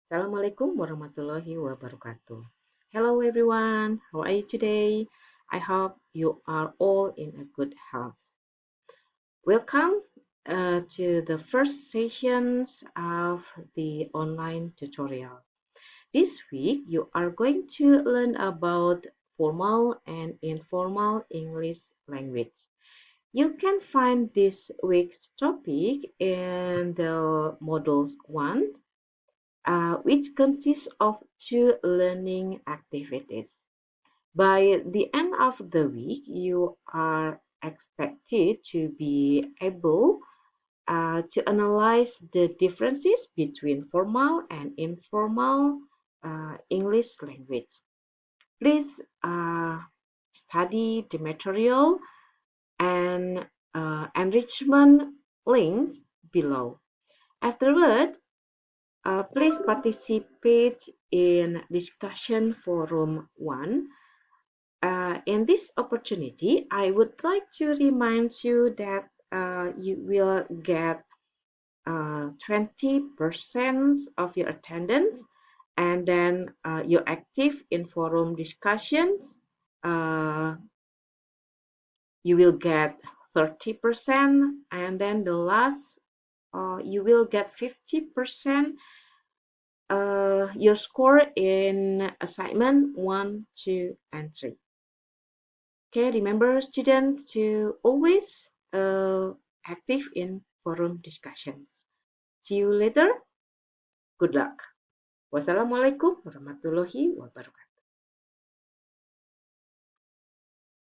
Assalamualaikum warahmatullahi wabarakatuh. Hello everyone, how are you today? I hope you are all in a good health. Welcome to the first sessions of the online tutorial. This week you are going to learn about formal and informal English language. You can find this week's topic in the Module 1 which consists of two learning activities. By the end of the week, you are expected to be able to analyze the differences between formal and informal English language. Please study the material and enrichment links below. Afterward, please participate in discussion forum 1. In this opportunity, I would like to remind you that you will get 20% of your attendance, and then you're active in forum discussions. Uh, you will get 30%, and then the last you will get 50% your score in assignment 1, 2, and 3. Okay, remember students to always active in forum discussions. See you later. Good luck. Wassalamualaikum warahmatullahi wabarakatuh.